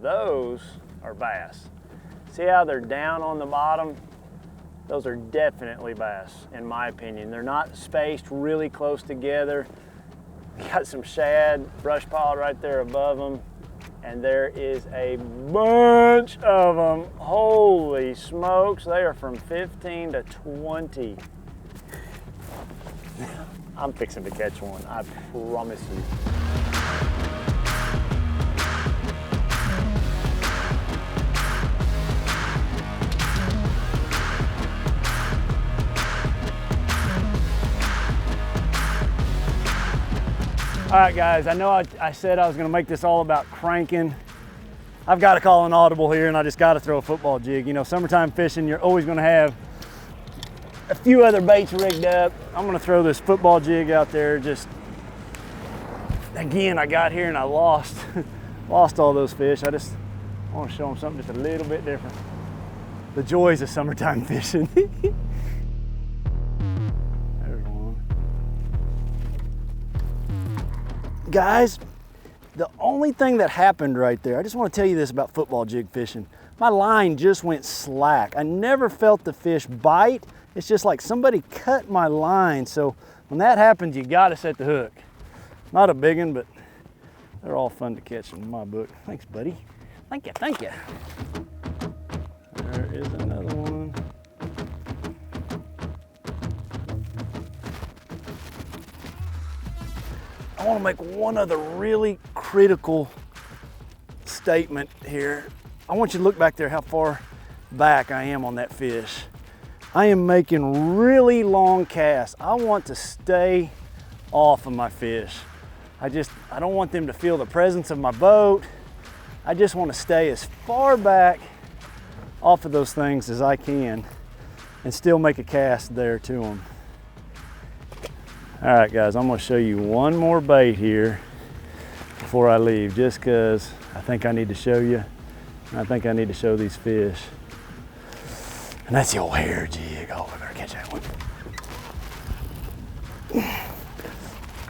Those are bass. See how they're down on the bottom? Those are definitely bass, in my opinion. They're not spaced really close together. Got some shad, brush pile right there above them, and there is a bunch of them. Holy smokes, they are from 15 to 20. I'm fixing to catch one, I promise you. All right, guys, I know I said I was gonna make this all about cranking. I've got to call an audible here, and I just got to throw a football jig. You know, summertime fishing, you're always gonna have a few other baits rigged up. I'm gonna throw this football jig out there. Just, again, I got here and I lost all those fish. I just want to show them something just a little bit different. The joys of summertime fishing. Guys, the only thing that happened right there, I just want to tell you this about football jig fishing. My line just went slack. I never felt the fish bite. It's just like somebody cut my line. So when that happens, you got to set the hook. Not a big one, but they're all fun to catch in my book. Thanks, buddy. Thank you, thank you. There is another one. I want to make one other really critical statement here. I want you to look back there how far back I am on that fish. I am making really long casts. I want to stay off of my fish. I don't want them to feel the presence of my boat. I just want to stay as far back off of those things as I can and still make a cast there to them. All right, guys, I'm gonna show you one more bait here before I leave, just because I think I need to show you. I think I need to show these fish. And that's the old hair jig. Oh, I better catch that one.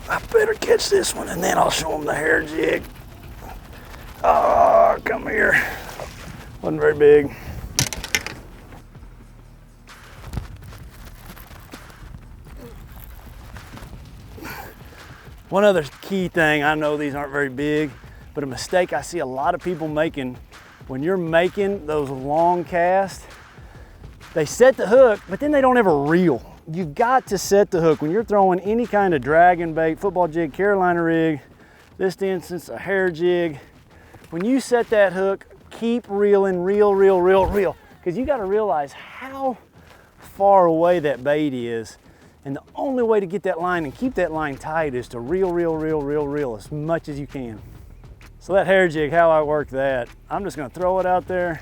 I better catch this one, and then I'll show them the hair jig. Oh, come here. Wasn't very big. One other key thing, I know these aren't very big, but a mistake I see a lot of people making when you're making those long casts, they set the hook, but then they don't ever reel. You've got to set the hook. When you're throwing any kind of dragon bait, football jig, Carolina rig, this instance, a hair jig, when you set that hook, keep reeling, reel, because you got to realize how far away that bait is. And the only way to get that line and keep that line tight is to reel as much as you can. So that hair jig, how I work that, I'm just gonna throw it out there,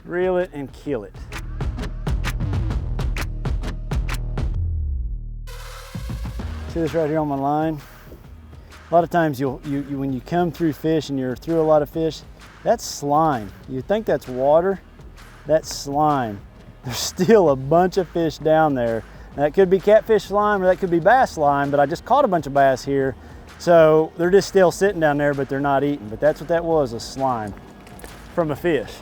reel it, and kill it. See this right here on my line? A lot of times when you come through fish and you're through a lot of fish, that's slime. You think that's water, that's slime. There's still a bunch of fish down there. That could be catfish slime or that could be bass slime, but I just caught a bunch of bass here. So they're just still sitting down there, but they're not eating. But that's what that was, a slime from a fish.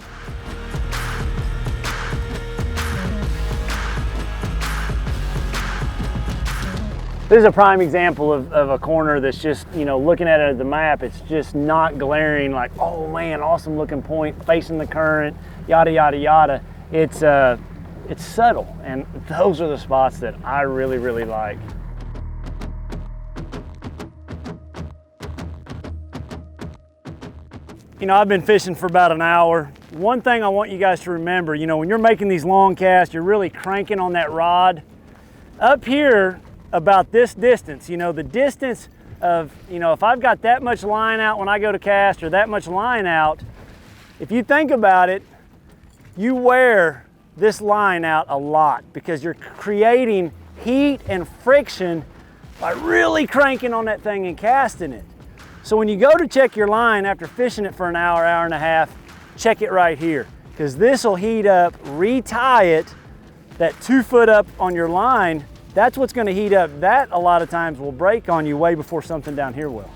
This is a prime example of a corner that's just, you know, looking at it at the map, it's just not glaring like, oh man, awesome looking point, facing the current, yada, yada, yada. It's subtle, and those are the spots that I really, really like. You know, I've been fishing for about an hour. One thing I want you guys to remember, you know, when you're making these long casts, you're really cranking on that rod. Up here, about this distance, you know, the distance of, you know, if I've got that much line out when I go to cast or that much line out, if you think about it, you wear this line out a lot because you're creating heat and friction by really cranking on that thing and casting it. So when you go to check your line after fishing it for an hour, hour and a half, check it right here, because this will heat up, retie it, that 2 foot up on your line, that's what's going to heat up. That a lot of times will break on you way before something down here will.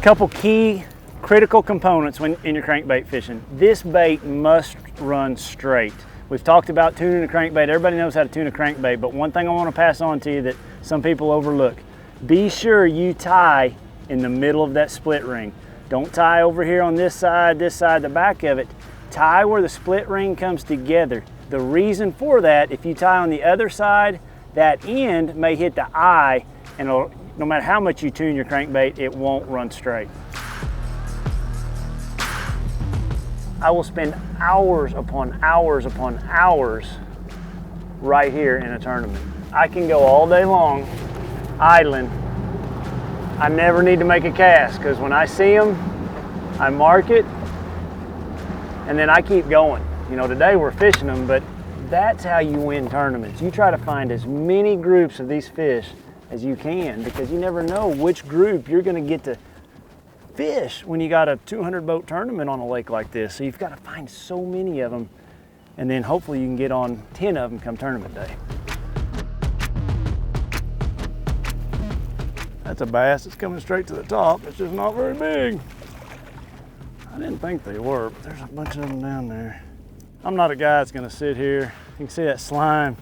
Couple key critical components when in your crankbait fishing. This bait must run straight. We've talked about tuning a crankbait. Everybody knows how to tune a crankbait, but one thing I want to pass on to you that some people overlook. Be sure you tie in the middle of that split ring. Don't tie over here on this side, the back of it. Tie where the split ring comes together. The reason for that, if you tie on the other side, that end may hit the eye, and no matter how much you tune your crankbait, it won't run straight. I will spend hours upon hours upon hours right here in a tournament. I can go all day long idling. I never need to make a cast because when I see them, I mark it and then I keep going. You know, today we're fishing them, but that's how you win tournaments. You try to find as many groups of these fish as you can because you never know which group you're going to get to fish when you got a 200 boat tournament on a lake like this. So you've got to find so many of them, and then hopefully you can get on 10 of them come tournament day. That's a bass that's coming straight to the top. It's just not very big. I didn't think they were, but there's a bunch of them down there. I'm not a guy that's gonna sit here. You can see that slime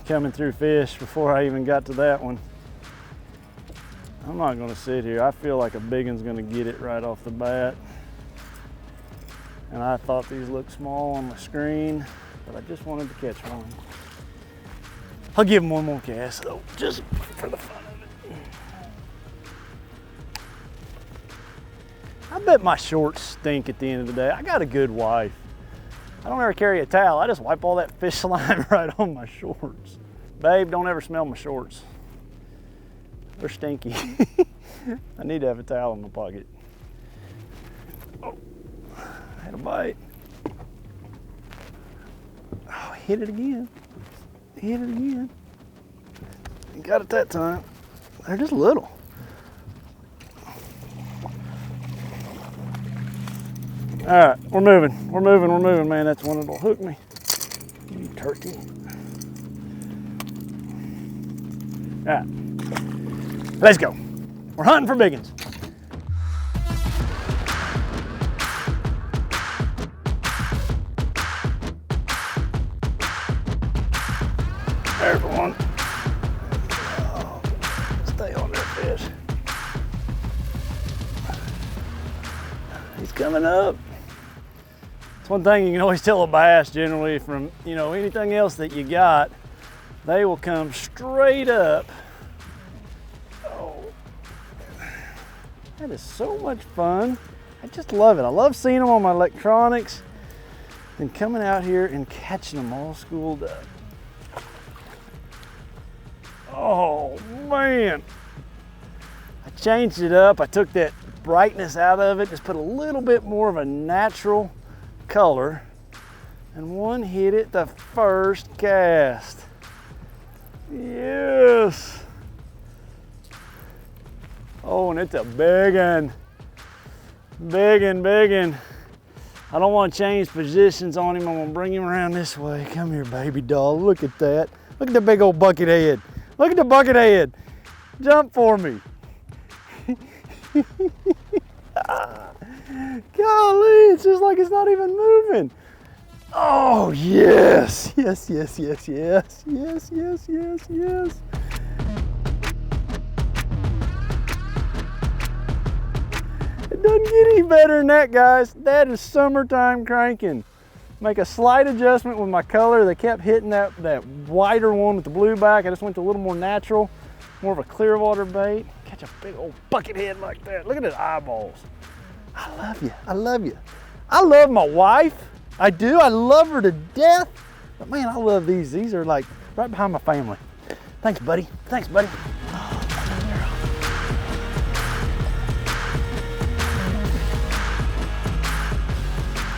coming through fish before I even got to that one. I'm not gonna sit here. I feel like a big one's gonna get it right off the bat. And I thought these looked small on my screen, but I just wanted to catch one. I'll give them one more cast though, just for the fun of it. I bet my shorts stink at the end of the day. I got a good wife. I don't ever carry a towel. I just wipe all that fish slime right on my shorts. Babe, don't ever smell my shorts. They're stinky. I need to have a towel in my pocket. Oh, I had a bite. Oh, hit it again. Hit it again. Got it that time. They're just little. All right, we're moving. We're moving, man. That's one that'll hook me. You turkey. All right, let's go. We're hunting for big ones. There's one. Oh, stay on there, fish. He's coming up. It's one thing you can always tell a bass generally from, you know, anything else that you got, they will come straight up. Oh, that is so much fun. I just love it. I love seeing them on my electronics and coming out here and catching them all schooled up. Oh man, I changed it up. I took that brightness out of it, just put a little bit more of a natural color, and one hit it the first cast. Yes. Oh, and it's a big one. Big one, big one. I don't want to change positions on him. I'm gonna bring him around this way. Come here, baby doll. Look at that. Look at the big old bucket head. Look at the bucket head. Jump for me. Golly, it's just like it's not even moving. Oh, yes. Yes, yes, yes, yes, yes, yes, yes, yes. It doesn't get any better than that, guys. That is summertime cranking. Make a slight adjustment with my color. They kept hitting that whiter one with the blue back. I just went to a little more natural, more of a clear water bait. Catch a big old bucket head like that. Look at his eyeballs. I love you, I love you. I love my wife, I do. I love her to death. But man, I love these. These are like right behind my family. Thanks, buddy. Thanks, buddy.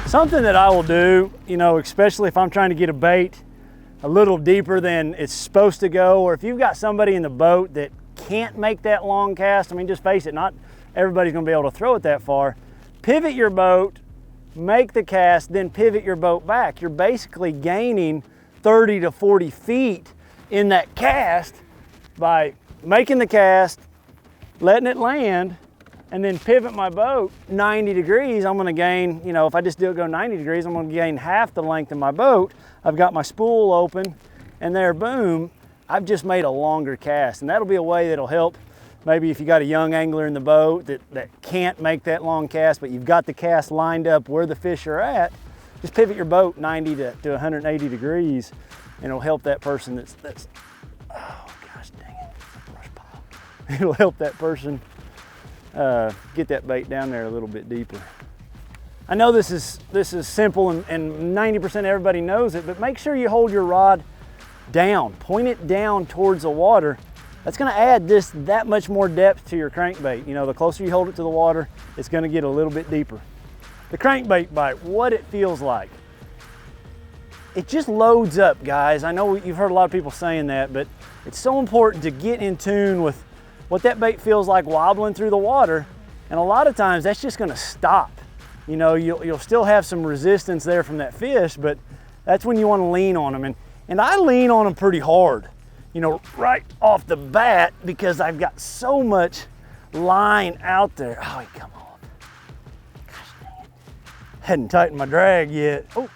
Something that I will do, you know, especially if I'm trying to get a bait a little deeper than it's supposed to go, or if you've got somebody in the boat that can't make that long cast, I mean, just face it, not everybody's gonna be able to throw it that far. Pivot your boat, make the cast, then pivot your boat back. You're basically gaining 30 to 40 feet in that cast by making the cast, letting it land, and then pivot my boat 90 degrees, I'm gonna gain, you know, if I just do it go 90 degrees, I'm gonna gain half the length of my boat. I've got my spool open, and there, boom, I've just made a longer cast. And that'll be a way that'll help maybe if you got a young angler in the boat that can't make that long cast, but you've got the cast lined up where the fish are at, just pivot your boat 90 to 180 degrees, and it'll help that person that's oh gosh dang it, brush pile. It'll help that person get that bait down there a little bit deeper. I know this is simple and 90% everybody knows it, but make sure you hold your rod down, point it down towards the water. That's gonna add that much more depth to your crankbait. You know, the closer you hold it to the water, it's gonna get a little bit deeper. The crankbait bite, what it feels like. It just loads up, guys. I know you've heard a lot of people saying that, but it's so important to get in tune with what that bait feels like wobbling through the water. And a lot of times that's just gonna stop. You know, you'll still have some resistance there from that fish, but that's when you wanna lean on them. And I lean on them pretty hard, you know, right off the bat, because I've got so much line out there. Oh, he come on. Gosh dang it. Hadn't tightened my drag yet. Oh,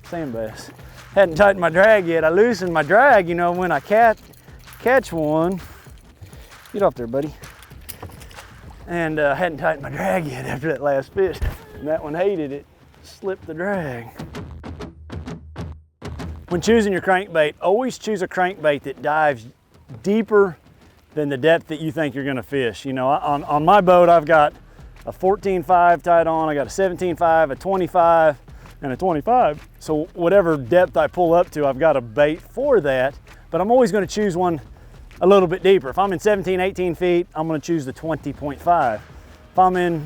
sand bass. Hadn't tightened my drag yet. I loosened my drag, you know, when I catch one. Get off there, buddy. And hadn't tightened my drag yet after that last fish. And that one hated it, slipped the drag. When choosing your crankbait, always choose a crankbait that dives deeper than the depth that you think you're gonna fish. You know, on my boat, I've got a 14.5 tied on, I got a 17.5, a 25, and a 25. So whatever depth I pull up to, I've got a bait for that, but I'm always gonna choose one a little bit deeper. If I'm in 17, 18 feet, I'm gonna choose the 20.5. If I'm in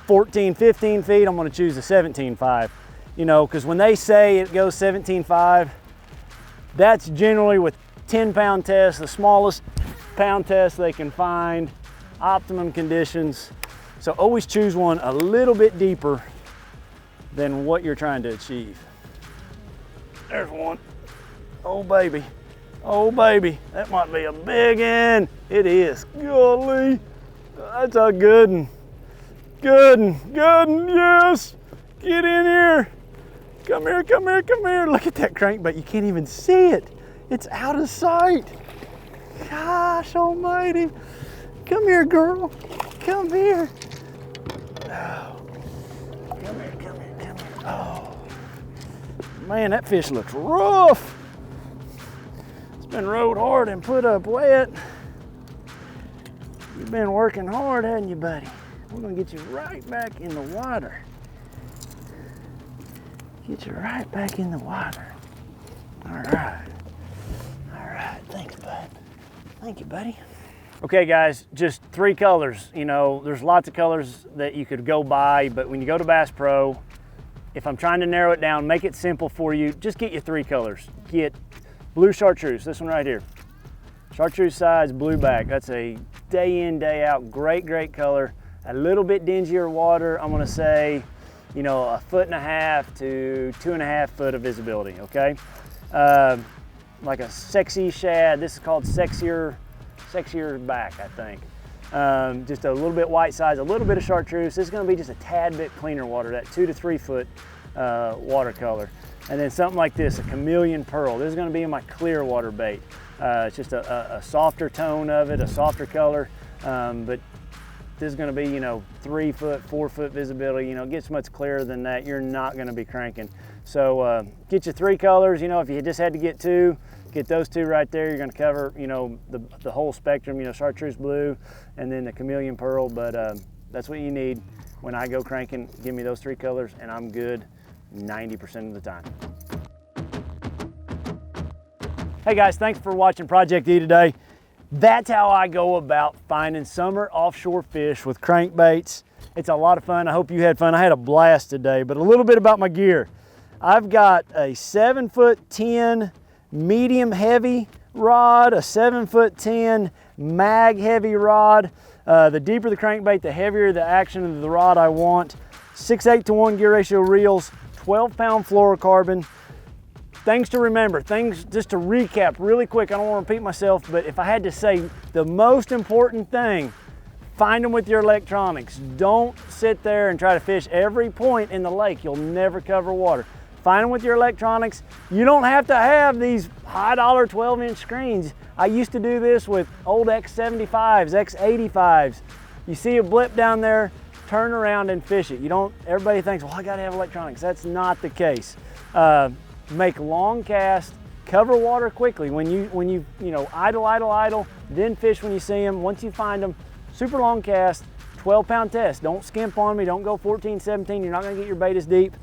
14, 15 feet, I'm gonna choose the 17.5. You know, because when they say it goes 17.5, that's generally with 10-pound tests, the smallest pound test they can find, optimum conditions. So always choose one a little bit deeper than what you're trying to achieve. There's one. Oh baby, oh baby, that might be a big one. It is. Golly, that's a good one. Good one, yes. Get in here. Come here, come here, come here. Look at that crankbait. You can't even see it. It's out of sight. Gosh almighty. Come here, girl. Come here. Oh. Come here, come here, come here. Oh. Man, that fish looks rough. It's been rode hard and put up wet. You've been working hard, haven't you, buddy? We're gonna get you right back in the water. Get you right back in the water. All right. All right, thanks, bud. Thank you, buddy. Okay, guys, just 3 colors. You know, there's lots of colors that you could go buy, but when you go to Bass Pro, if I'm trying to narrow it down, make it simple for you, just get you 3 colors. Get blue chartreuse, this one right here. Chartreuse sides, blue back. That's a day in, day out, great, great color. A little bit dingier water, I'm gonna say, you know, 1.5 to 2.5 foot of visibility, okay? Like a sexy shad. This is called sexier back, I think. Just a little bit white size, a little bit of chartreuse. This is gonna be just a tad bit cleaner water, that 2 to 3 foot watercolor. And then something like this, a chameleon pearl. This is gonna be in my clear water bait. It's just a softer tone of it, a softer color, but this is gonna be, you know, 3 foot, 4 foot visibility. You know, it gets much clearer than that, you're not gonna be cranking. So get you 3 colors. You know, if you just had to get 2, get those 2 right there. You're gonna cover, you know, the whole spectrum, you know, chartreuse blue and then the chameleon pearl, but that's what you need. When I go cranking, give me those 3 colors and I'm good 90% of the time. Hey guys, thanks for watching Project E today. That's how I go about finding summer offshore fish with crankbaits. It's a lot of fun. I hope you had fun. I had a blast today, but a little bit about my gear. I've got a 7'10" medium heavy rod, a 7'10" mag heavy rod. The deeper the crankbait, the heavier the action of the rod I want. 6/8 to 1 gear ratio reels, 12-pound fluorocarbon. Things to remember, things just to recap really quick. I don't want to repeat myself, but if I had to say the most important thing, Find them with your electronics. Don't sit there and try to fish every point in the lake. You'll never cover water. Find them with your electronics. You don't have to have these high dollar 12-inch screens. I used to do this with old X75s, X85s. You see a blip down there, turn around and fish it. You don't, everybody thinks, well, I gotta have electronics. That's not the case. Make long casts, cover water quickly. When you idle, then fish when you see them. Once you find them, super long cast, 12-pound test. Don't skimp on me, don't go 14, 17. You're not gonna get your bait as deep.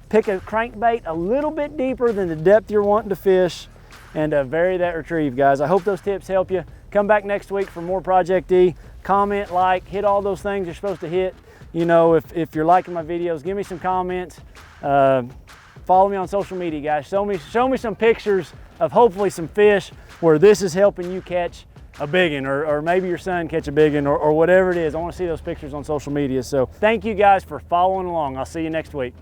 Pick a crankbait a little bit deeper than the depth you're wanting to fish, and vary that retrieve, guys. I hope those tips help you. Come back next week for more Project E. Comment, like, hit all those things you're supposed to hit. You know, if you're liking my videos, give me some comments. Follow me on social media, guys. Show me some pictures of hopefully some fish where this is helping you catch a big one, or maybe your son catch a big one, or whatever it is. I want to see those pictures on social media. So thank you guys for following along. I'll see you next week.